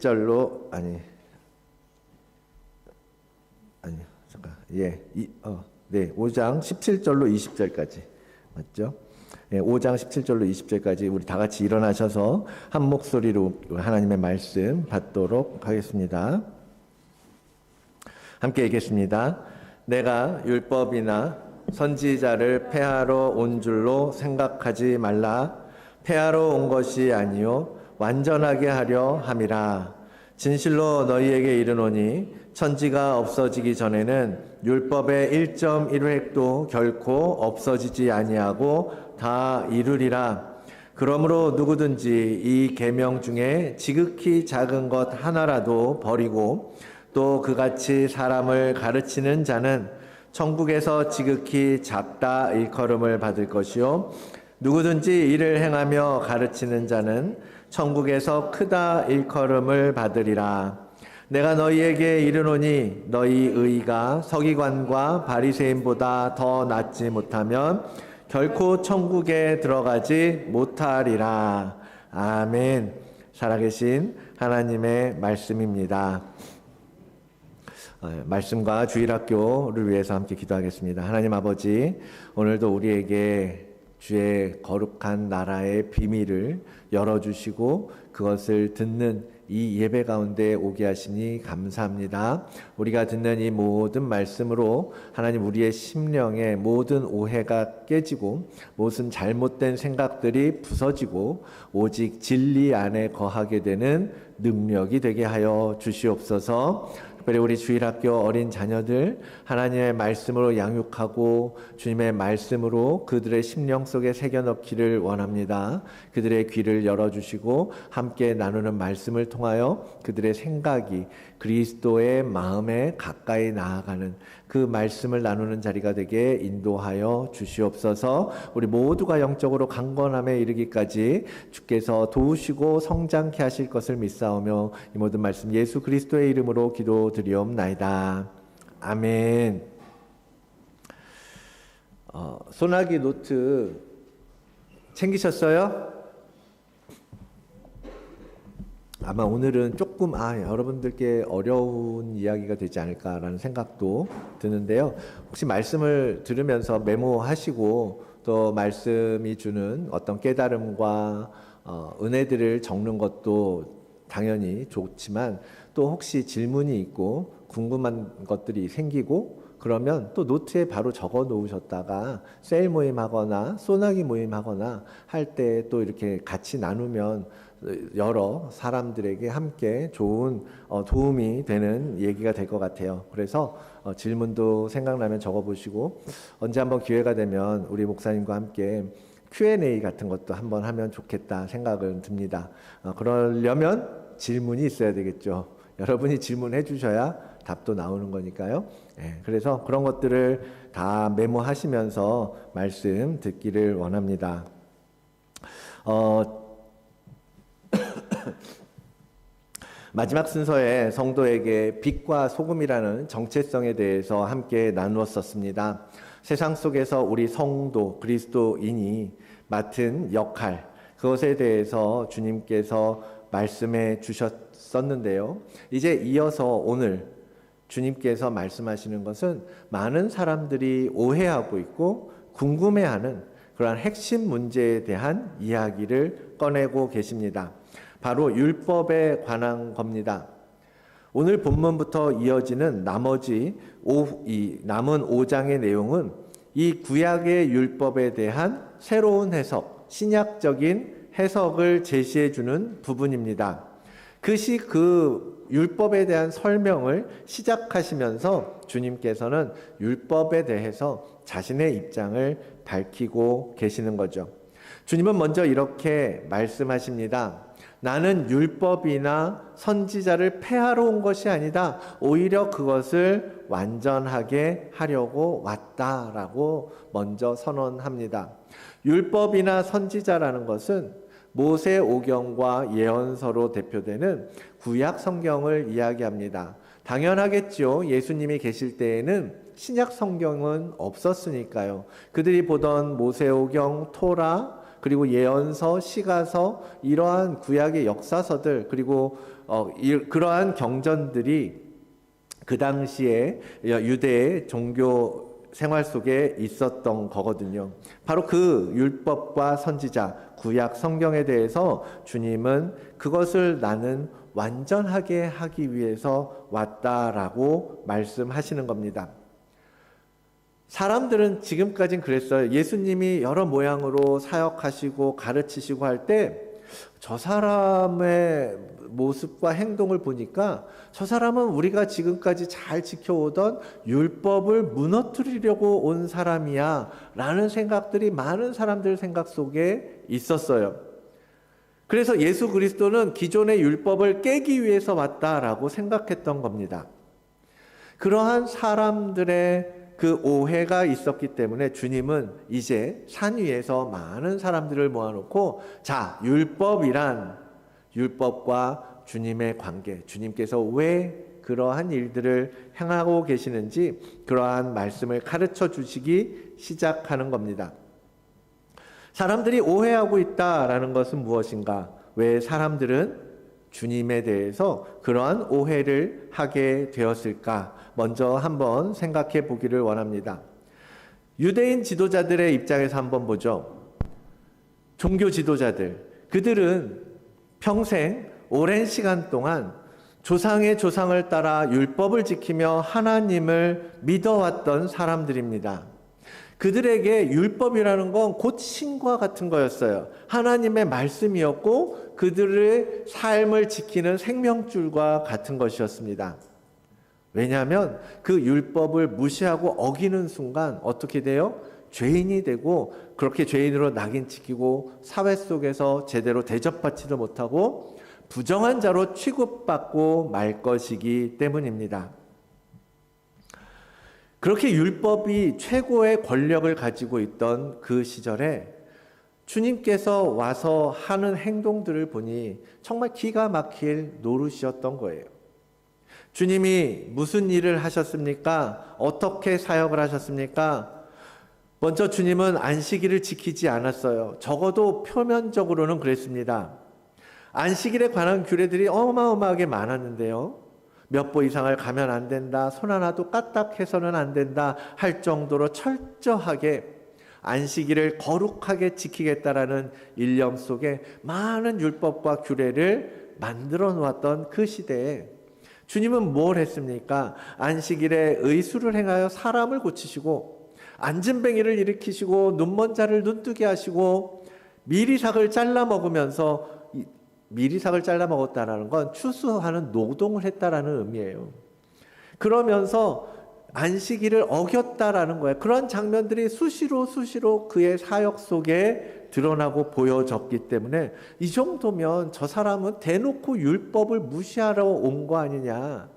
17절로 잠깐. 네, 5장 17절로 20절까지. 맞죠? 네, 5장 17절로 20절까지 우리 다 같이 일어나셔서 한 목소리로 하나님의 말씀 받도록 하겠습니다. 함께 읽겠습니다. 내가 율법이나 선지자를 폐하러 온 줄로 생각하지 말라. 폐하러 온 것이 아니요 완전하게 하려 함이라. 진실로 너희에게 이르노니 천지가 없어지기 전에는 율법의 1.1획도 결코 없어지지 아니하고 다 이루리라. 그러므로 누구든지 이 계명 중에 지극히 작은 것 하나라도 버리고 또 그같이 사람을 가르치는 자는 천국에서 지극히 작다 일컬음을 받을 것이요 누구든지 이를 행하며 가르치는 자는 천국에서 크다 일컬음을 받으리라. 내가 너희에게 이르노니 너희 의가 서기관과 바리새인보다 더 낫지 못하면 결코 천국에 들어가지 못하리라. 아멘. 살아계신 하나님의 말씀입니다. 말씀과 주일학교를 위해서 함께 기도하겠습니다. 하나님 아버지, 오늘도 우리에게 주의 거룩한 나라의 비밀을 열어주시고 그것을 듣는 이 예배 가운데 오게 하시니 감사합니다. 우리가 듣는 이 모든 말씀으로 하나님 우리의 심령의 모든 오해가 깨지고 모든 잘못된 생각들이 부서지고 오직 진리 안에 거하게 되는 능력이 되게 하여 주시옵소서. 특별히 우리 주일학교 어린 자녀들 하나님의 말씀으로 양육하고 주님의 말씀으로 그들의 심령 속에 새겨넣기를 원합니다. 그들의 귀를 열어주시고 함께 나누는 말씀을 통하여 그들의 생각이 그리스도의 마음에 가까이 나아가는 그 말씀을 나누는 자리가 되게 인도하여 주시옵소서. 우리 모두가 영적으로 강건함에 이르기까지 주께서 도우시고 성장케 하실 것을 믿사오며 이 모든 말씀 예수 그리스도의 이름으로 기도드리옵나이다. 아멘. 소나기 노트 챙기셨어요? 아마 오늘은 조금 여러분들께 어려운 이야기가 되지 않을까라는 생각도 드는데요. 혹시 말씀을 들으면서 메모하시고 또 말씀이 주는 어떤 깨달음과 은혜들을 적는 것도 당연히 좋지만 또 혹시 질문이 있고 궁금한 것들이 생기고 그러면 또 노트에 바로 적어 놓으셨다가 세일 모임 하거나 소나기 모임 하거나 할 때 또 이렇게 같이 나누면 여러 사람들에게 함께 좋은 도움이 되는 얘기가 될 것 같아요. 그래서 질문도 생각나면 적어보시고 언제 한번 기회가 되면 우리 목사님과 함께 Q&A 같은 것도 한번 하면 좋겠다 생각은 듭니다. 그러려면 질문이 있어야 되겠죠. 여러분이 질문해 주셔야 답도 나오는 거니까요. 그래서 그런 것들을 다 메모하시면서 말씀 듣기를 원합니다. 마지막 순서에 성도에게 빛과 소금이라는 정체성에 대해서 함께 나누었었습니다. 세상 속에서 우리 성도 그리스도인이 맡은 역할, 그것에 대해서 주님께서 말씀해 주셨었는데요. 이제 이어서 오늘 주님께서 말씀하시는 것은 많은 사람들이 오해하고 있고 궁금해하는 그러한 핵심 문제에 대한 이야기를 꺼내고 계십니다. 바로 율법에 관한 겁니다. 오늘 본문부터 이어지는 남은 5장의 내용은 이 구약의 율법에 대한 새로운 해석, 신약적인 해석을 제시해 주는 부분입니다. 그 율법에 대한 설명을 시작하시면서 주님께서는 율법에 대해서 자신의 입장을 밝히고 계시는 거죠. 주님은 먼저 이렇게 말씀하십니다. 나는 율법이나 선지자를 폐하러 온 것이 아니다. 오히려 그것을 완전하게 하려고 왔다라고 먼저 선언합니다. 율법이나 선지자라는 것은 모세오경과 예언서로 대표되는 구약 성경을 이야기합니다. 당연하겠죠. 예수님이 계실 때에는 신약 성경은 없었으니까요. 그들이 보던 모세오경, 토라, 그리고 예언서, 시가서, 이러한 구약의 역사서들, 그리고 그러한 경전들이 그 당시에 유대의 종교 생활 속에 있었던 거거든요. 바로 그 율법과 선지자, 구약 성경에 대해서 주님은 그것을 나는 완전하게 하기 위해서 왔다라고 말씀하시는 겁니다. 사람들은 지금까진 그랬어요. 예수님이 여러 모양으로 사역하시고 가르치시고 할 때 저 사람의 모습과 행동을 보니까 저 사람은 우리가 지금까지 잘 지켜오던 율법을 무너뜨리려고 온 사람이야 라는 생각들이 많은 사람들 생각 속에 있었어요. 그래서 예수 그리스도는 기존의 율법을 깨기 위해서 왔다라고 생각했던 겁니다. 그러한 사람들의 그 오해가 있었기 때문에 주님은 이제 산 위에서 많은 사람들을 모아놓고 자, 율법과 주님의 관계, 주님께서 왜 그러한 일들을 행하고 계시는지 그러한 말씀을 가르쳐 주시기 시작하는 겁니다. 사람들이 오해하고 있다라는 것은 무엇인가? 왜 사람들은 주님에 대해서 그러한 오해를 하게 되었을까? 먼저 한번 생각해 보기를 원합니다. 유대인 지도자들의 입장에서 한번 보죠. 종교 지도자들, 그들은 평생 오랜 시간 동안 조상의 조상을 따라 율법을 지키며 하나님을 믿어왔던 사람들입니다. 그들에게 율법이라는 건 곧 신과 같은 거였어요. 하나님의 말씀이었고 그들의 삶을 지키는 생명줄과 같은 것이었습니다. 왜냐하면 그 율법을 무시하고 어기는 순간 어떻게 돼요? 죄인이 되고 그렇게 죄인으로 낙인 찍히고 사회 속에서 제대로 대접받지도 못하고 부정한 자로 취급받고 말 것이기 때문입니다. 그렇게 율법이 최고의 권력을 가지고 있던 그 시절에 주님께서 와서 하는 행동들을 보니 정말 기가 막힐 노릇이었던 거예요. 주님이 무슨 일을 하셨습니까? 어떻게 사역을 하셨습니까? 먼저 주님은 안식일을 지키지 않았어요. 적어도 표면적으로는 그랬습니다. 안식일에 관한 규례들이 어마어마하게 많았는데요. 몇 보 이상을 가면 안 된다, 손 하나도 까딱해서는 안 된다 할 정도로 철저하게 안식일을 거룩하게 지키겠다라는 일념 속에 많은 율법과 규례를 만들어 놓았던 그 시대에 주님은 뭘 했습니까? 안식일에 의술을 행하여 사람을 고치시고 안진뱅이를 일으키시고 눈먼 자를 눈뜨게 하시고 미리삭을 잘라 먹으면서 미리삭을 잘라 먹었다라는 건 추수하는 노동을 했다라는 의미예요. 그러면서 안식일을 어겼다라는 거예요. 그런 장면들이 수시로 그의 사역 속에 드러나고 보여졌기 때문에 이 정도면 저 사람은 대놓고 율법을 무시하러 온 거 아니냐라고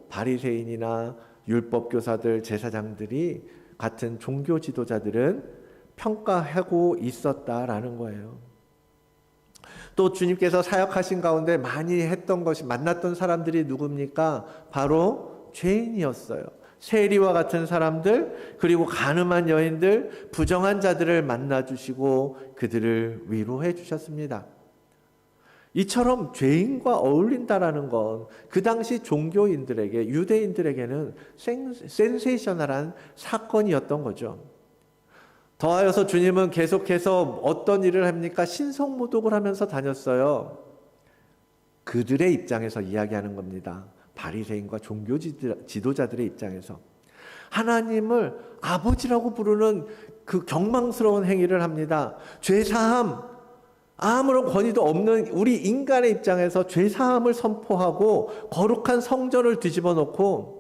바리새인이나 율법교사들, 제사장들이 같은 종교 지도자들은 평가하고 있었다라는 거예요. 또 주님께서 사역하신 가운데 많이 했던 것이 만났던 사람들이 누굽니까? 바로 죄인이었어요. 세리와 같은 사람들, 그리고 가늠한 여인들, 부정한 자들을 만나주시고 그들을 위로해 주셨습니다. 이처럼 죄인과 어울린다라는 건 그 당시 종교인들에게, 유대인들에게는 센세이셔널한 사건이었던 거죠. 더하여서 주님은 계속해서 어떤 일을 합니까? 신성모독을 하면서 다녔어요. 그들의 입장에서 이야기하는 겁니다. 바리새인과 종교 지도자들의 입장에서 하나님을 아버지라고 부르는 그 경망스러운 행위를 합니다. 죄사함, 아무런 권위도 없는 우리 인간의 입장에서 죄사함을 선포하고 거룩한 성전을 뒤집어 놓고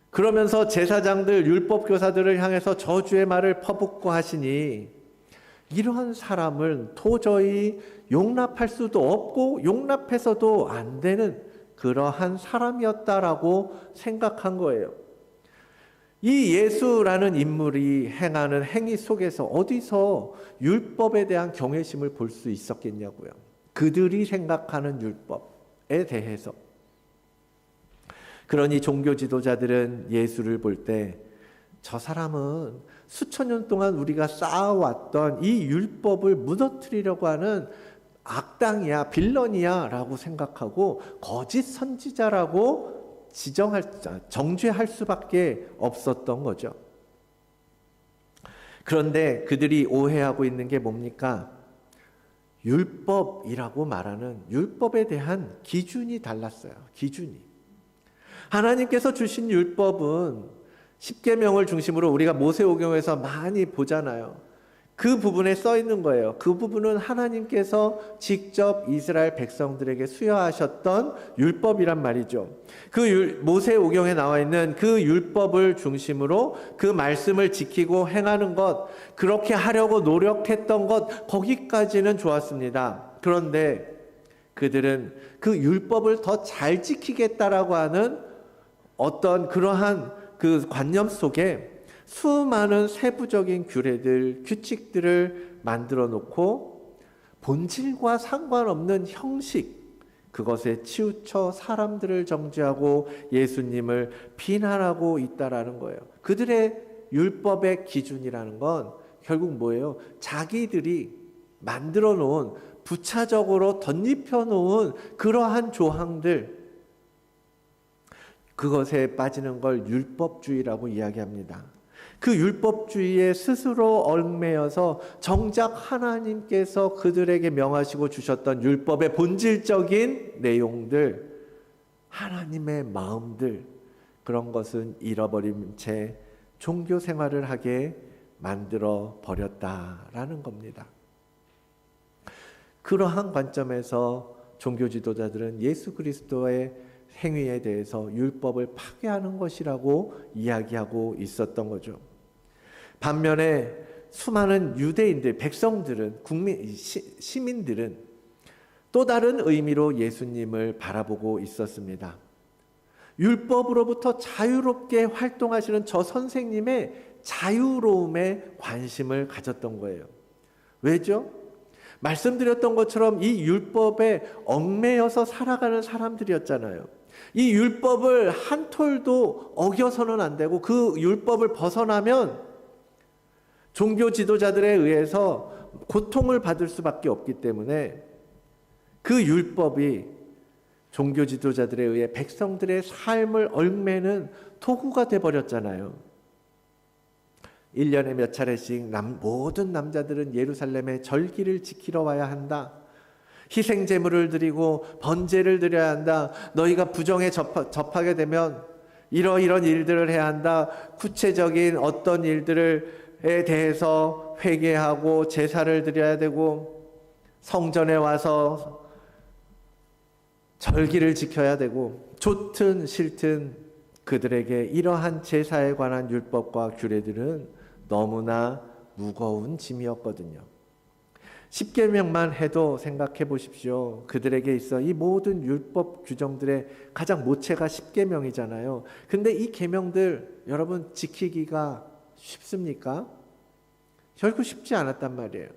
그러면서 제사장들, 율법교사들을 향해서 저주의 말을 퍼붓고 하시니 이러한 사람을 도저히 용납할 수도 없고 용납해서도 안 되는 그러한 사람이었다라고 생각한 거예요. 이 예수라는 인물이 행하는 행위 속에서 어디서 율법에 대한 경외심을 볼 수 있었겠냐고요. 그들이 생각하는 율법에 대해서. 그러니 종교 지도자들은 예수를 볼 때 저 사람은 수천 년 동안 우리가 쌓아왔던 이 율법을 무너뜨리려고 하는 악당이야, 빌런이야 라고 생각하고 거짓 선지자라고 정죄할 수밖에 없었던 거죠. 그런데 그들이 오해하고 있는 게 뭡니까? 율법이라고 말하는 율법에 대한 기준이 달랐어요. 기준이. 하나님께서 주신 율법은 십계명을 중심으로 우리가 모세오경에서 많이 보잖아요. 그 부분에 써 있는 거예요. 그 부분은 하나님께서 직접 이스라엘 백성들에게 수여하셨던 율법이란 말이죠. 그 모세오경에 나와 있는 그 율법을 중심으로 그 말씀을 지키고 행하는 것, 그렇게 하려고 노력했던 것, 거기까지는 좋았습니다. 그런데 그들은 그 율법을 더 잘 지키겠다라고 하는 어떤 그러한 그 관념 속에 수많은 세부적인 규례들, 규칙들을 만들어 놓고 본질과 상관없는 형식, 그것에 치우쳐 사람들을 정죄하고 예수님을 비난하고 있다라는 거예요. 그들의 율법의 기준이라는 건 결국 뭐예요? 자기들이 만들어 놓은, 부차적으로 덧입혀 놓은 그러한 조항들, 그것에 빠지는 걸 율법주의라고 이야기합니다. 그 율법주의에 스스로 얽매여서 정작 하나님께서 그들에게 명하시고 주셨던 율법의 본질적인 내용들, 하나님의 마음들, 그런 것은 잃어버린 채 종교 생활을 하게 만들어 버렸다라는 겁니다. 그러한 관점에서 종교 지도자들은 예수 그리스도의 행위에 대해서 율법을 파괴하는 것이라고 이야기하고 있었던 거죠. 반면에 수많은 유대인들, 백성들은, 시민들은 또 다른 의미로 예수님을 바라보고 있었습니다. 율법으로부터 자유롭게 활동하시는 저 선생님의 자유로움에 관심을 가졌던 거예요. 왜죠? 말씀드렸던 것처럼 이 율법에 얽매여서 살아가는 사람들이었잖아요. 이 율법을 한 톨도 어겨서는 안 되고 그 율법을 벗어나면 종교 지도자들에 의해서 고통을 받을 수밖에 없기 때문에 그 율법이 종교 지도자들에 의해 백성들의 삶을 얽매는 도구가 돼버렸잖아요. 1년에 몇 차례씩 모든 남자들은 예루살렘의 절기를 지키러 와야 한다. 희생제물을 드리고 번제를 드려야 한다. 너희가 부정에 접하게 되면 이러이런 일들을 해야 한다. 구체적인 어떤 일들에 대해서 회개하고 제사를 드려야 되고 성전에 와서 절기를 지켜야 되고, 좋든 싫든 그들에게 이러한 제사에 관한 율법과 규례들은 너무나 무거운 짐이었거든요. 십계명만 해도 생각해 보십시오. 그들에게 있어 이 모든 율법 규정들의 가장 모체가 십계명이잖아요. 근데 이 계명들 여러분 지키기가 쉽습니까? 결국 쉽지 않았단 말이에요.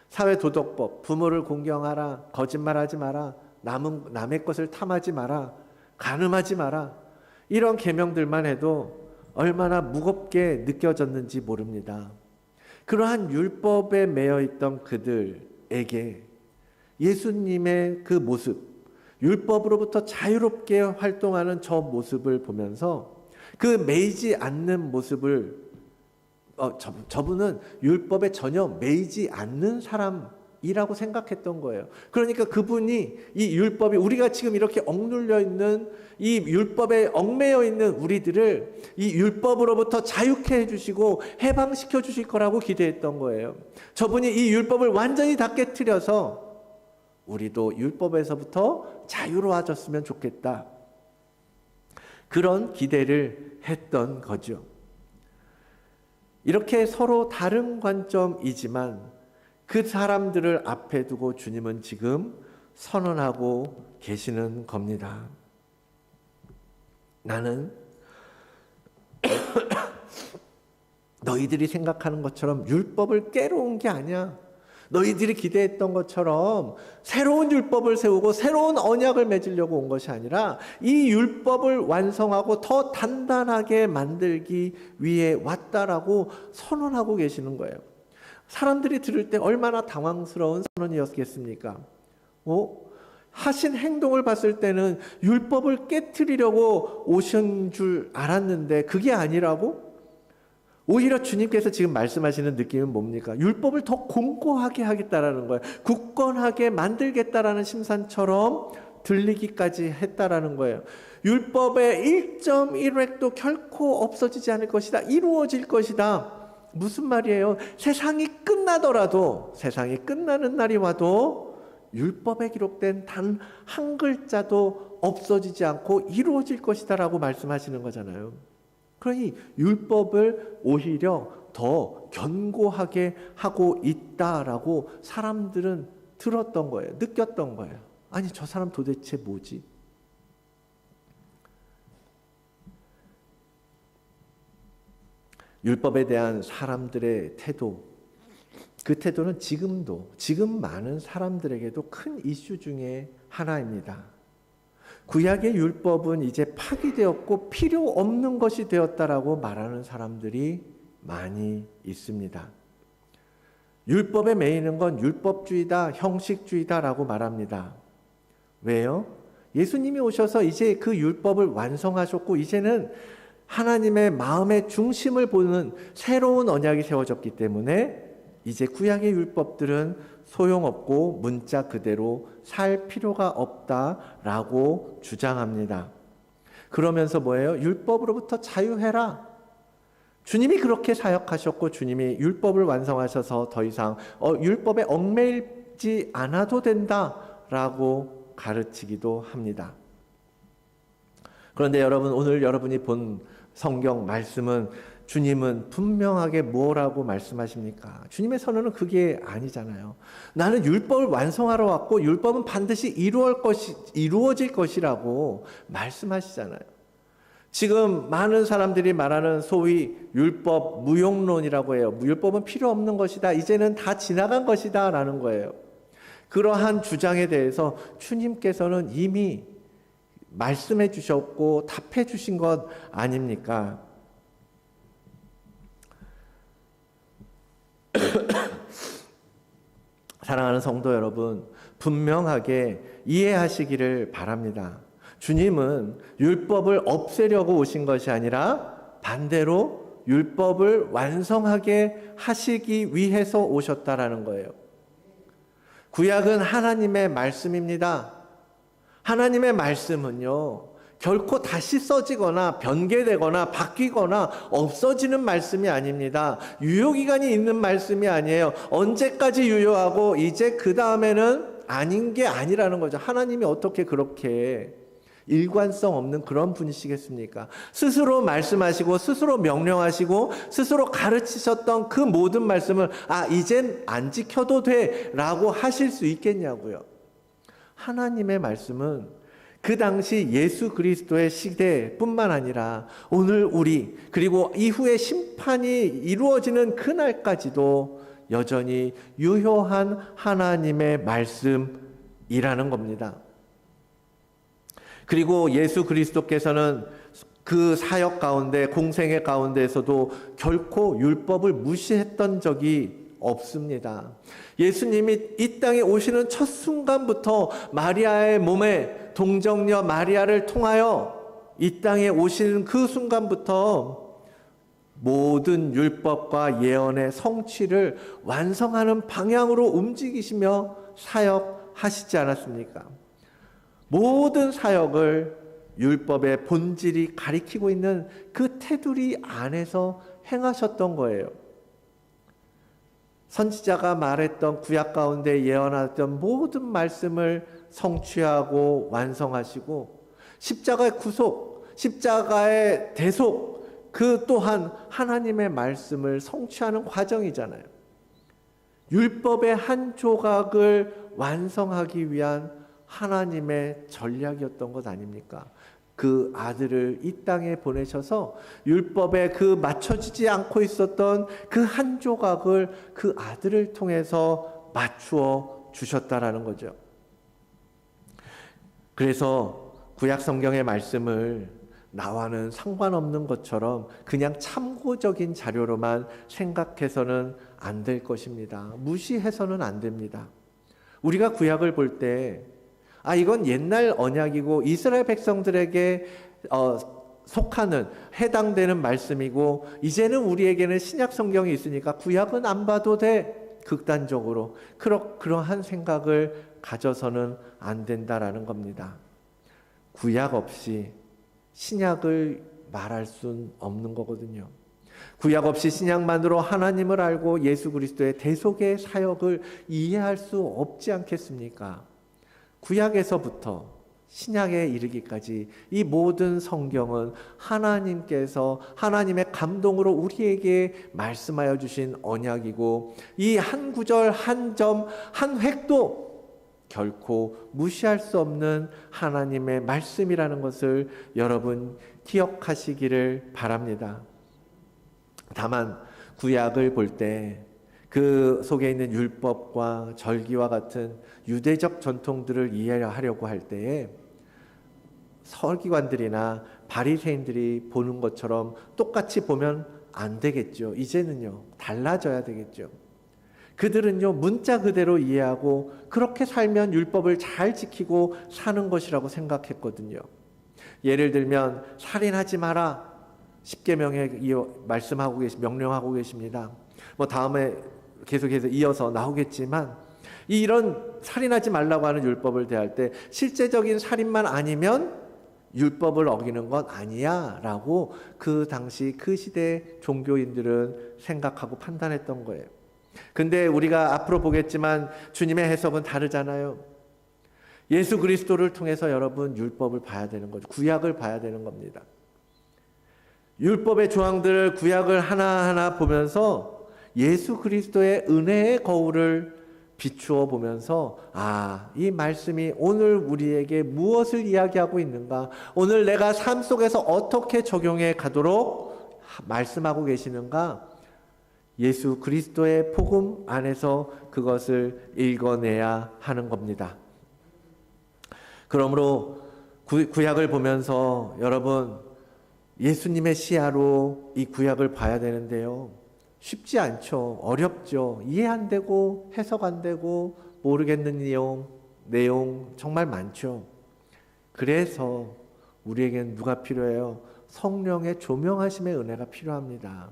사회도덕법, 부모를 공경하라, 거짓말하지 마라, 남의 것을 탐하지 마라, 간음하지 마라, 이런 계명들만 해도 얼마나 무겁게 느껴졌는지 모릅니다. 그러한 율법에 매여 있던 그들에게 예수님의 그 모습, 율법으로부터 자유롭게 활동하는 저 모습을 보면서 그 매이지 않는 모습을 저분은 율법에 전혀 매이지 않는 사람이라고 생각했던 거예요. 그러니까 그분이 이 율법이, 우리가 지금 이렇게 억눌려 있는 이 율법에 얽매여 있는 우리들을 이 율법으로부터 자유케 해주시고 해방시켜 주실 거라고 기대했던 거예요. 저분이 이 율법을 완전히 다 깨트려서 우리도 율법에서부터 자유로워졌으면 좋겠다, 그런 기대를 했던 거죠. 이렇게 서로 다른 관점이지만 그 사람들을 앞에 두고 주님은 지금 선언하고 계시는 겁니다. 나는 너희들이 생각하는 것처럼 율법을 깨러 온 게 아니야. 너희들이 기대했던 것처럼 새로운 율법을 세우고 새로운 언약을 맺으려고 온 것이 아니라 이 율법을 완성하고 더 단단하게 만들기 위해 왔다라고 선언하고 계시는 거예요. 사람들이 들을 때 얼마나 당황스러운 선언이었겠습니까? 하신 행동을 봤을 때는 율법을 깨트리려고 오신 줄 알았는데 그게 아니라고? 오히려 주님께서 지금 말씀하시는 느낌은 뭡니까? 율법을 더 공고하게 하겠다라는 거예요. 굳건하게 만들겠다라는 심산처럼 들리기까지 했다라는 거예요. 율법의 1.1획도 결코 없어지지 않을 것이다. 이루어질 것이다. 무슨 말이에요? 세상이 끝나더라도, 세상이 끝나는 날이 와도 율법에 기록된 단 한 글자도 없어지지 않고 이루어질 것이다 라고 말씀하시는 거잖아요. 그러니 율법을 오히려 더 견고하게 하고 있다라고 사람들은 들었던 거예요. 느꼈던 거예요. 아니, 저 사람 도대체 뭐지? 율법에 대한 사람들의 태도, 그 태도는 지금 많은 사람들에게도 큰 이슈 중에 하나입니다. 구약의 율법은 이제 파기되었고 필요 없는 것이 되었다라고 말하는 사람들이 많이 있습니다. 율법에 매이는 건 율법주의다, 형식주의다라고 말합니다. 왜요? 예수님이 오셔서 이제 그 율법을 완성하셨고 이제는 하나님의 마음의 중심을 보는 새로운 언약이 세워졌기 때문에 이제 구약의 율법들은 소용없고 문자 그대로 살 필요가 없다라고 주장합니다. 그러면서 뭐예요? 율법으로부터 자유해라. 주님이 그렇게 사역하셨고 주님이 율법을 완성하셔서 더 이상 율법에 얽매이지 않아도 된다라고 가르치기도 합니다. 그런데 여러분, 오늘 여러분이 본 성경 말씀은 주님은 분명하게 뭐라고 말씀하십니까? 주님의 선언은 그게 아니잖아요. 나는 율법을 완성하러 왔고 율법은 반드시 이루어질 것이라고 말씀하시잖아요. 지금 많은 사람들이 말하는 소위 율법 무용론이라고 해요. 율법은 필요 없는 것이다. 이제는 다 지나간 것이다 라는 거예요. 그러한 주장에 대해서 주님께서는 이미 말씀해 주셨고 답해 주신 것 아닙니까? 사랑하는 성도 여러분, 분명하게 이해하시기를 바랍니다. 주님은 율법을 없애려고 오신 것이 아니라 반대로 율법을 완성하게 하시기 위해서 오셨다라는 거예요. 구약은 하나님의 말씀입니다. 하나님의 말씀은요, 결코 다시 써지거나 변개되거나 바뀌거나 없어지는 말씀이 아닙니다. 유효기간이 있는 말씀이 아니에요. 언제까지 유효하고 이제 그 다음에는 아닌 게 아니라는 거죠. 하나님이 어떻게 그렇게 일관성 없는 그런 분이시겠습니까? 스스로 말씀하시고 스스로 명령하시고 스스로 가르치셨던 그 모든 말씀을 이젠 안 지켜도 돼 라고 하실 수 있겠냐고요. 하나님의 말씀은 그 당시 예수 그리스도의 시대뿐만 아니라 오늘 우리 그리고 이후에 심판이 이루어지는 그날까지도 여전히 유효한 하나님의 말씀이라는 겁니다. 그리고 예수 그리스도께서는 그 사역 가운데 공생의 가운데에서도 결코 율법을 무시했던 적이 없습니다. 예수님이 이 땅에 오시는 첫 순간부터 마리아의 몸에 동정녀 마리아를 통하여 이 땅에 오시는 그 순간부터 모든 율법과 예언의 성취를 완성하는 방향으로 움직이시며 사역하시지 않았습니까? 모든 사역을 율법의 본질이 가리키고 있는 그 테두리 안에서 행하셨던 거예요. 선지자가 말했던 구약 가운데 예언했던 모든 말씀을 성취하고 완성하시고 십자가의 구속, 십자가의 대속, 그 또한 하나님의 말씀을 성취하는 과정이잖아요. 율법의 한 조각을 완성하기 위한 하나님의 전략이었던 것 아닙니까? 그 아들을 이 땅에 보내셔서 율법에 그 맞춰지지 않고 있었던 그 한 조각을 그 아들을 통해서 맞추어 주셨다라는 거죠. 그래서 구약 성경의 말씀을 나와는 상관없는 것처럼 그냥 참고적인 자료로만 생각해서는 안 될 것입니다. 무시해서는 안 됩니다. 우리가 구약을 볼 때, 이건 옛날 언약이고 이스라엘 백성들에게 속하는, 해당되는 말씀이고, 이제는 우리에게는 신약 성경이 있으니까 구약은 안 봐도 돼. 극단적으로. 그러한 생각을 가져서는 안 된다라는 겁니다. 구약 없이 신약을 말할 수는 없는 거거든요. 구약 없이 신약만으로 하나님을 알고 예수 그리스도의 대속의 사역을 이해할 수 없지 않겠습니까? 구약에서부터 신약에 이르기까지 이 모든 성경은 하나님께서 하나님의 감동으로 우리에게 말씀하여 주신 언약이고, 이 한 구절, 한 점, 한 획도 결코 무시할 수 없는 하나님의 말씀이라는 것을 여러분 기억하시기를 바랍니다. 다만 구약을 볼 때 그 속에 있는 율법과 절기와 같은 유대적 전통들을 이해하려고 할 때에 서기관들이나 바리새인들이 보는 것처럼 똑같이 보면 안 되겠죠. 이제는요, 달라져야 되겠죠. 그들은요, 문자 그대로 이해하고 그렇게 살면 율법을 잘 지키고 사는 것이라고 생각했거든요. 예를 들면 살인하지 마라, 십계명에 명령하고 계십니다. 다음에 계속해서 이어서 나오겠지만, 이런 살인하지 말라고 하는 율법을 대할 때 실제적인 살인만 아니면 율법을 어기는 건 아니야 라고 그 당시 그 시대 종교인들은 생각하고 판단했던 거예요. 근데 우리가 앞으로 보겠지만 주님의 해석은 다르잖아요. 예수 그리스도를 통해서 여러분 율법을 봐야 되는 거죠. 구약을 봐야 되는 겁니다. 율법의 조항들을, 구약을 하나하나 보면서 예수 그리스도의 은혜의 거울을 비추어 보면서, 이 말씀이 오늘 우리에게 무엇을 이야기하고 있는가, 오늘 내가 삶 속에서 어떻게 적용해 가도록 말씀하고 계시는가, 예수 그리스도의 복음 안에서 그것을 읽어내야 하는 겁니다. 그러므로 구약을 보면서 여러분 예수님의 시야로 이 구약을 봐야 되는데요, 쉽지 않죠. 어렵죠. 이해 안 되고 해석 안 되고 모르겠는 내용 정말 많죠. 그래서 우리에겐 누가 필요해요? 성령의 조명하심의 은혜가 필요합니다.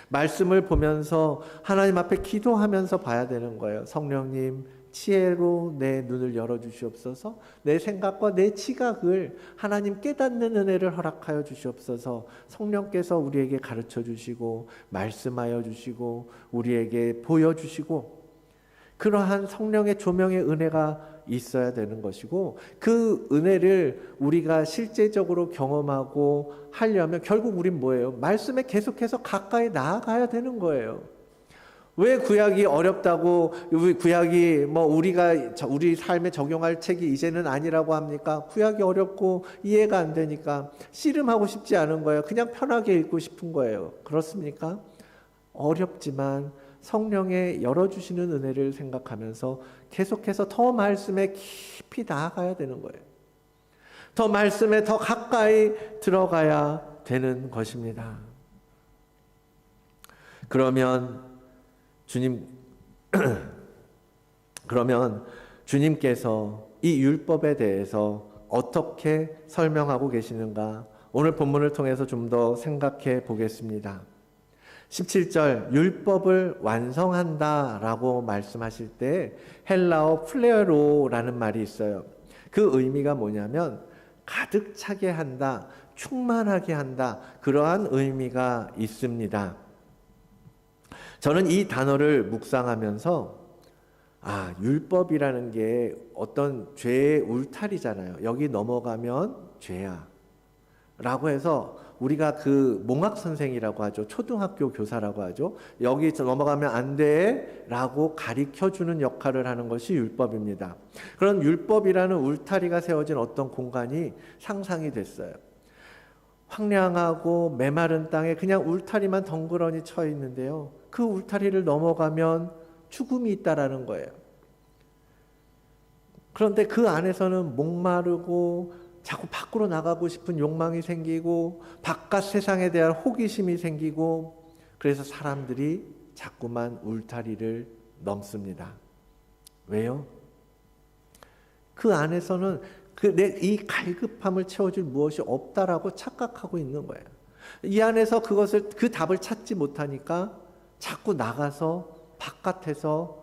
말씀을 보면서 하나님 앞에 기도하면서 봐야 되는 거예요. 성령님, 지혜로 내 눈을 열어주시옵소서. 내 생각과 내 지각을 하나님 깨닫는 은혜를 허락하여 주시옵소서. 성령께서 우리에게 가르쳐 주시고 말씀하여 주시고 우리에게 보여주시고, 그러한 성령의 조명의 은혜가 있어야 되는 것이고, 그 은혜를 우리가 실제적으로 경험하고 하려면 결국 우린 뭐예요? 말씀에 계속해서 가까이 나아가야 되는 거예요. 왜 구약이 어렵다고, 구약이 우리가 우리 삶에 적용할 책이 이제는 아니라고 합니까? 구약이 어렵고 이해가 안 되니까 씨름하고 싶지 않은 거예요. 그냥 편하게 읽고 싶은 거예요. 그렇습니까? 어렵지만 성령의 열어주시는 은혜를 생각하면서 계속해서 더 말씀에 깊이 나아가야 되는 거예요. 더 말씀에 더 가까이 들어가야 되는 것입니다. 그러면 주님께서 이 율법에 대해서 어떻게 설명하고 계시는가, 오늘 본문을 통해서 좀 더 생각해 보겠습니다. 17절, 율법을 완성한다라고 말씀하실 때 헬라어 플레로라는 말이 있어요. 그 의미가 뭐냐면 가득 차게 한다, 충만하게 한다, 그러한 의미가 있습니다. 저는 이 단어를 묵상하면서 율법이라는 게 어떤 죄의 울타리잖아요. 여기 넘어가면 죄야 라고 해서 우리가 그 몽학 선생이라고 하죠. 초등학교 교사라고 하죠. 여기 넘어가면 안 돼 라고 가르쳐주는 역할을 하는 것이 율법입니다. 그런 율법이라는 울타리가 세워진 어떤 공간이 상상이 됐어요. 황량하고 메마른 땅에 그냥 울타리만 덩그러니 쳐 있는데요, 그 울타리를 넘어가면 죽음이 있다라는 거예요. 그런데 그 안에서는 목마르고 자꾸 밖으로 나가고 싶은 욕망이 생기고 바깥 세상에 대한 호기심이 생기고, 그래서 사람들이 자꾸만 울타리를 넘습니다. 왜요? 그 안에서는 이 갈급함을 채워줄 무엇이 없다라고 착각하고 있는 거예요. 이 안에서 그 답을 찾지 못하니까 자꾸 나가서 바깥에서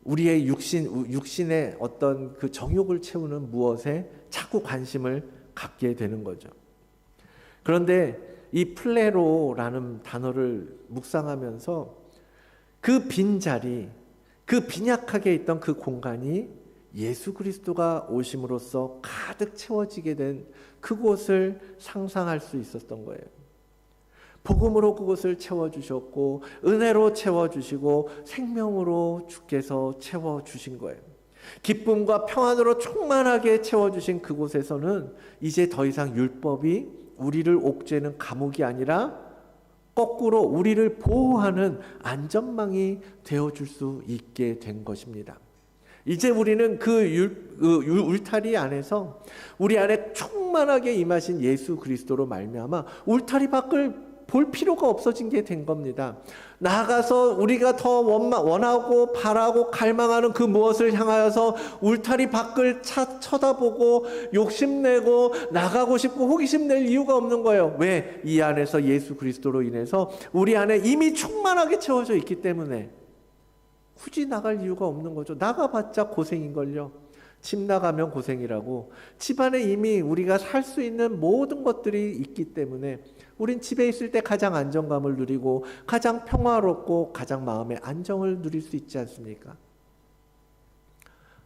우리의 육신의 어떤 그 정욕을 채우는 무엇에 자꾸 관심을 갖게 되는 거죠. 그런데 이 플레로라는 단어를 묵상하면서 그 빈자리, 그 빈약하게 있던 그 공간이 예수 그리스도가 오심으로써 가득 채워지게 된 그곳을 상상할 수 있었던 거예요. 복음으로 그곳을 채워주셨고 은혜로 채워주시고 생명으로 주께서 채워주신 거예요. 기쁨과 평안으로 충만하게 채워주신 그곳에서는 이제 더 이상 율법이 우리를 옥죄는 감옥이 아니라 거꾸로 우리를 보호하는 안전망이 되어줄 수 있게 된 것입니다. 이제 우리는 그 울타리 안에서 우리 안에 충만하게 임하신 예수 그리스도로 말미암아 울타리 밖을 볼 필요가 없어진 게 된 겁니다. 나아가서 우리가 더 원하고 바라고 갈망하는 그 무엇을 향하여서 울타리 밖을 쳐다보고 욕심내고 나가고 싶고 호기심 낼 이유가 없는 거예요. 왜? 이 안에서 예수 그리스도로 인해서 우리 안에 이미 충만하게 채워져 있기 때문에 굳이 나갈 이유가 없는 거죠. 나가봤자 고생인걸요. 집 나가면 고생이라고. 집안에 이미 우리가 살 수 있는 모든 것들이 있기 때문에 우린 집에 있을 때 가장 안정감을 누리고 가장 평화롭고 가장 마음의 안정을 누릴 수 있지 않습니까?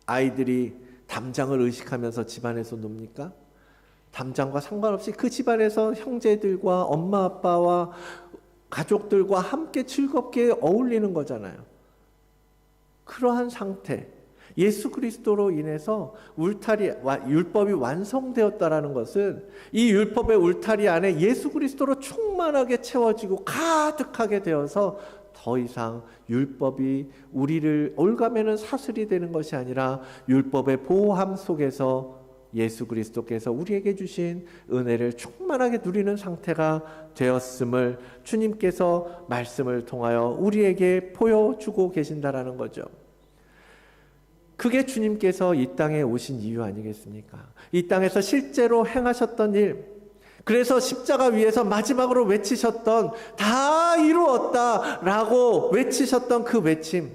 아이들이 담장을 의식하면서 집안에서 놉니까? 담장과 상관없이 그 집안에서 형제들과 엄마 아빠와 가족들과 함께 즐겁게 어울리는 거잖아요. 그러한 상태, 예수 그리스도로 인해서 율법이 완성되었다라는 것은 이 율법의 울타리 안에 예수 그리스도로 충만하게 채워지고 가득하게 되어서 더 이상 율법이 우리를 올가매는 사슬이 되는 것이 아니라 율법의 보호함 속에서 예수 그리스도께서 우리에게 주신 은혜를 충만하게 누리는 상태가 되었음을 주님께서 말씀을 통하여 우리에게 보여주고 계신다라는 거죠. 그게 주님께서 이 땅에 오신 이유 아니겠습니까? 이 땅에서 실제로 행하셨던 일, 그래서 십자가 위에서 마지막으로 외치셨던 다 이루었다라고 외치셨던 그 외침,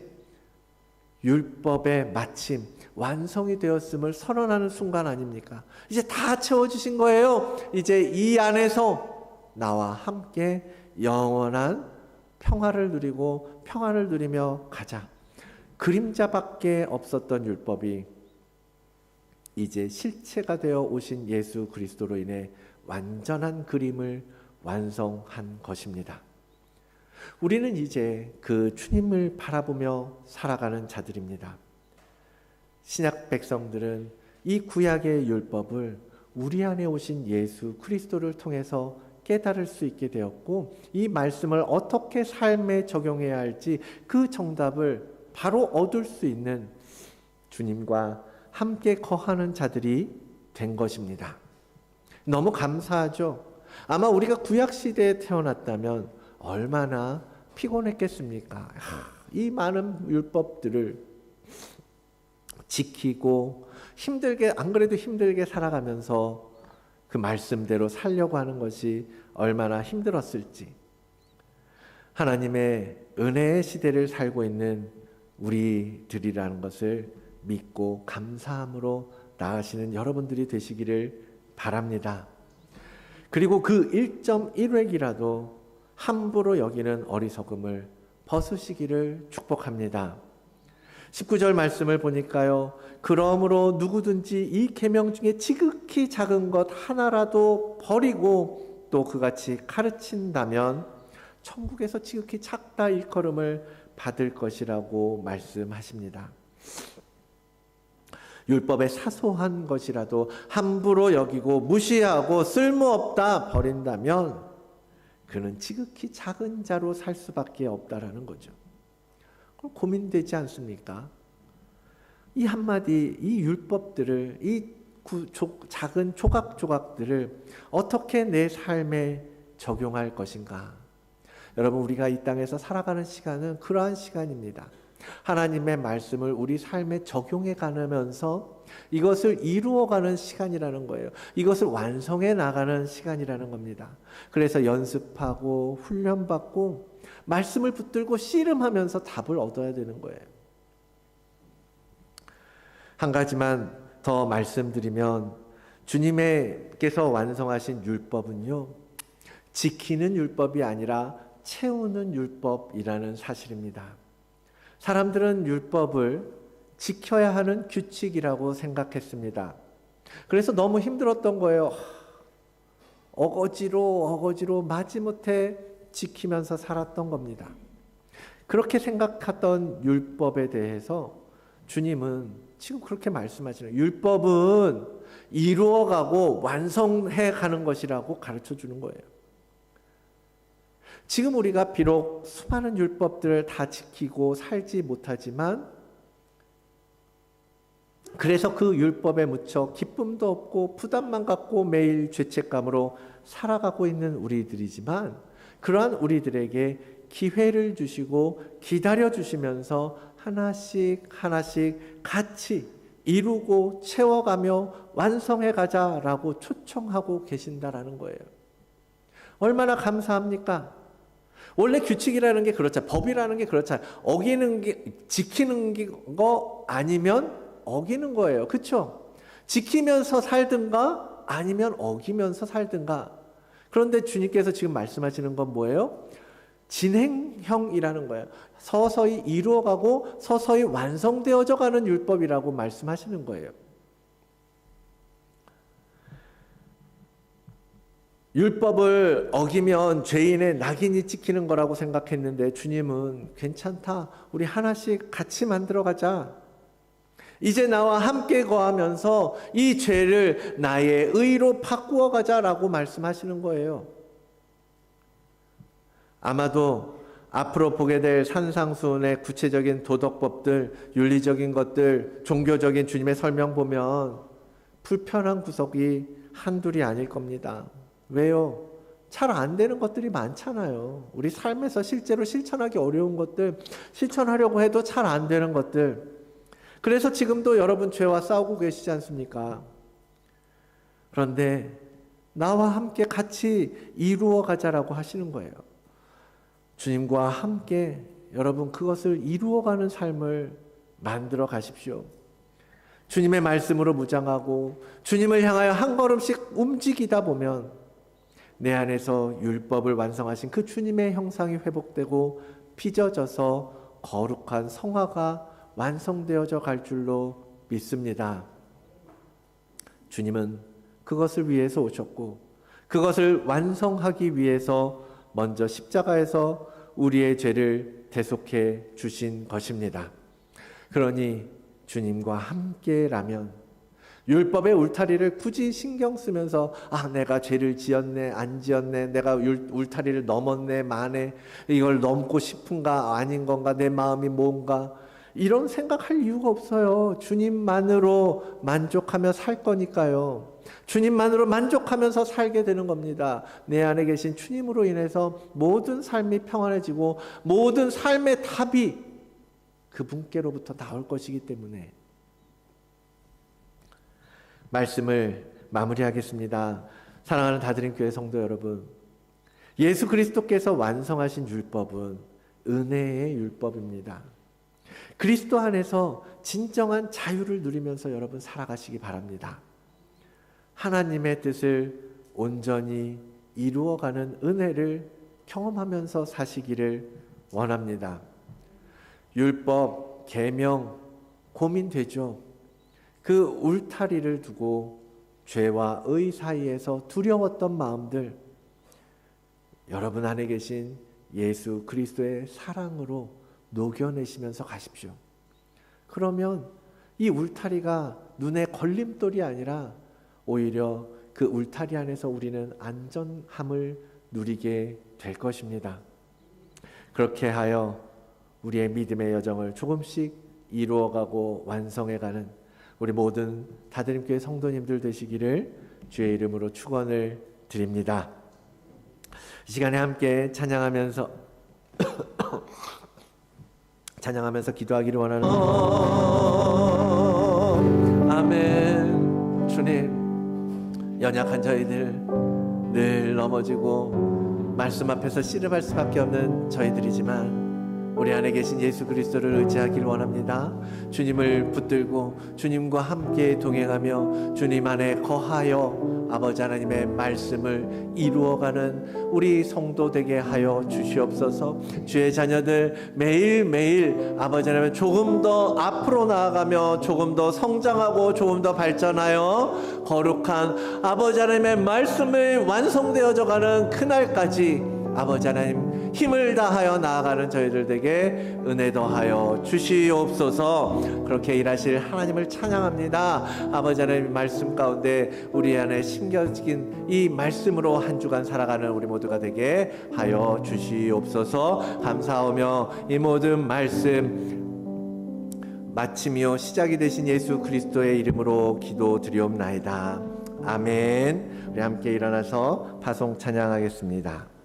율법의 마침, 완성이 되었음을 선언하는 순간 아닙니까? 이제 다 채워주신 거예요. 이제 이 안에서 나와 함께 영원한 평화를 누리고 평안을 누리며 가자. 그림자밖에 없었던 율법이 이제 실체가 되어 오신 예수 그리스도로 인해 완전한 그림을 완성한 것입니다. 우리는 이제 그 주님을 바라보며 살아가는 자들입니다. 신약 백성들은 이 구약의 율법을 우리 안에 오신 예수 그리스도를 통해서 깨달을 수 있게 되었고 이 말씀을 어떻게 삶에 적용해야 할지 그 정답을 바로 얻을 수 있는 주님과 함께 거하는 자들이 된 것입니다. 너무 감사하죠? 아마 우리가 구약시대에 태어났다면 얼마나 피곤했겠습니까? 이 많은 율법들을 지키고 힘들게, 안 그래도 힘들게 살아가면서 그 말씀대로 살려고 하는 것이 얼마나 힘들었을지. 하나님의 은혜의 시대를 살고 있는 우리들이라는 것을 믿고 감사함으로 나아가시는 여러분들이 되시기를 바랍니다. 그리고 그 1.1획이라도 함부로 여기는 어리석음을 벗으시기를 축복합니다. 19절 말씀을 보니까요. 그러므로 누구든지 이 계명 중에 지극히 작은 것 하나라도 버리고 또 그같이 가르친다면 천국에서 지극히 작다 일컬음을 받을 것이라고 말씀하십니다. 율법의 사소한 것이라도 함부로 여기고 무시하고 쓸모없다 버린다면 그는 지극히 작은 자로 살 수밖에 없다라는 거죠. 그럼 고민되지 않습니까? 이 한마디, 이 율법들을, 이 작은 조각조각들을 어떻게 내 삶에 적용할 것인가? 여러분, 우리가 이 땅에서 살아가는 시간은 그러한 시간입니다. 하나님의 말씀을 우리 삶에 적용해 가면서 이것을 이루어가는 시간이라는 거예요. 이것을 완성해 나가는 시간이라는 겁니다. 그래서 연습하고 훈련받고 말씀을 붙들고 씨름하면서 답을 얻어야 되는 거예요. 한 가지만 더 말씀드리면 주님께서 완성하신 율법은요, 지키는 율법이 아니라 채우는 율법이라는 사실입니다. 사람들은 율법을 지켜야 하는 규칙이라고 생각했습니다. 그래서 너무 힘들었던 거예요. 어거지로 마지못해 지키면서 살았던 겁니다. 그렇게 생각했던 율법에 대해서 주님은 지금 그렇게 말씀하시는, 율법은 이루어가고 완성해 가는 것이라고 가르쳐 주는 거예요. 지금 우리가 비록 수많은 율법들을 다 지키고 살지 못하지만, 그래서 그 율법에 묻혀 기쁨도 없고 부담만 갖고 매일 죄책감으로 살아가고 있는 우리들이지만, 그러한 우리들에게 기회를 주시고 기다려 주시면서 하나씩 같이 이루고 채워가며 완성해 가자라고 초청하고 계신다라는 거예요. 얼마나 감사합니까? 원래 규칙이라는 게 그렇잖아요. 법이라는 게 그렇잖아요. 어기는 게, 지키는 거 아니면 어기는 거예요. 그렇죠? 지키면서 살든가 아니면 어기면서 살든가. 그런데 주님께서 지금 말씀하시는 건 뭐예요? 진행형이라는 거예요. 서서히 이루어가고 서서히 완성되어져 가는 율법이라고 말씀하시는 거예요. 율법을 어기면 죄인의 낙인이 찍히는 거라고 생각했는데 주님은 괜찮다. 우리 하나씩 같이 만들어가자. 이제 나와 함께 거하면서 이 죄를 나의 의로 바꾸어 가자라고 말씀하시는 거예요. 아마도 앞으로 보게 될 산상수훈의 구체적인 도덕법들, 윤리적인 것들, 종교적인 주님의 설명 보면 불편한 구석이 한둘이 아닐 겁니다. 왜요? 잘 안 되는 것들이 많잖아요. 우리 삶에서 실제로 실천하기 어려운 것들, 실천하려고 해도 잘 안 되는 것들. 그래서 지금도 여러분 죄와 싸우고 계시지 않습니까? 그런데 나와 함께 같이 이루어 가자라고 하시는 거예요. 주님과 함께 여러분 그것을 이루어가는 삶을 만들어 가십시오. 주님의 말씀으로 무장하고 주님을 향하여 한 걸음씩 움직이다 보면 내 안에서 율법을 완성하신 그 주님의 형상이 회복되고 빚어져서 거룩한 성화가 완성되어져 갈 줄로 믿습니다. 주님은 그것을 위해서 오셨고 그것을 완성하기 위해서 먼저 십자가에서 우리의 죄를 대속해 주신 것입니다. 그러니 주님과 함께라면 율법의 울타리를 굳이 신경 쓰면서 내가 죄를 지었네 안 지었네 내가 울타리를 넘었네 마네 이걸 넘고 싶은가 아닌 건가 내 마음이 뭔가 이런 생각할 이유가 없어요. 주님만으로 만족하며 살 거니까요. 주님만으로 만족하면서 살게 되는 겁니다. 내 안에 계신 주님으로 인해서 모든 삶이 평안해지고 모든 삶의 답이 그분께로부터 나올 것이기 때문에 말씀을 마무리하겠습니다. 사랑하는 다드림교회 성도 여러분, 예수 그리스도께서 완성하신 율법은 은혜의 율법입니다. 그리스도 안에서 진정한 자유를 누리면서 여러분 살아가시기 바랍니다. 하나님의 뜻을 온전히 이루어가는 은혜를 경험하면서 사시기를 원합니다. 율법, 계명 고민되죠. 그 울타리를 두고 죄와 의 사이에서 두려웠던 마음들 여러분 안에 계신 예수 그리스도의 사랑으로 녹여내시면서 가십시오. 그러면 이 울타리가 눈에 걸림돌이 아니라 오히려 그 울타리 안에서 우리는 안전함을 누리게 될 것입니다. 그렇게 하여 우리의 믿음의 여정을 조금씩 이루어가고 완성해가는 우리 모든 다드림교회 성도님들 되시기를 주의 이름으로 축원을 드립니다. 이 시간에 함께 찬양하면서 기도하기를 원하는 아멘. 연약한 저희들, 늘 넘어지고 말씀 앞에서 씨름할 수밖에 없는 저희들이지만 우리 안에 계신 예수 그리스도를 의지하길 원합니다. 주님을 붙들고 주님과 함께 동행하며 주님 안에 거하여 아버지 하나님의 말씀을 이루어가는 우리 성도 되게 하여 주시옵소서. 주의 자녀들 매일매일 아버지 하나님 조금 더 앞으로 나아가며 조금 더 성장하고 조금 더 발전하여 거룩한 아버지 하나님의 말씀을 완성되어져 가는 그날까지 아버지 하나님 힘을 다하여 나아가는 저희들 에게 은혜 더하여 주시옵소서. 그렇게 일하실 하나님을 찬양합니다. 아버지 하나님 말씀 가운데 우리 안에 심겨진 이 말씀으로 한 주간 살아가는 우리 모두가 되게 하여 주시옵소서. 감사하며 이 모든 말씀 마침이요 시작이 되신 예수 그리스도의 이름으로 기도드리옵나이다. 아멘. 우리 함께 일어나서 파송 찬양하겠습니다.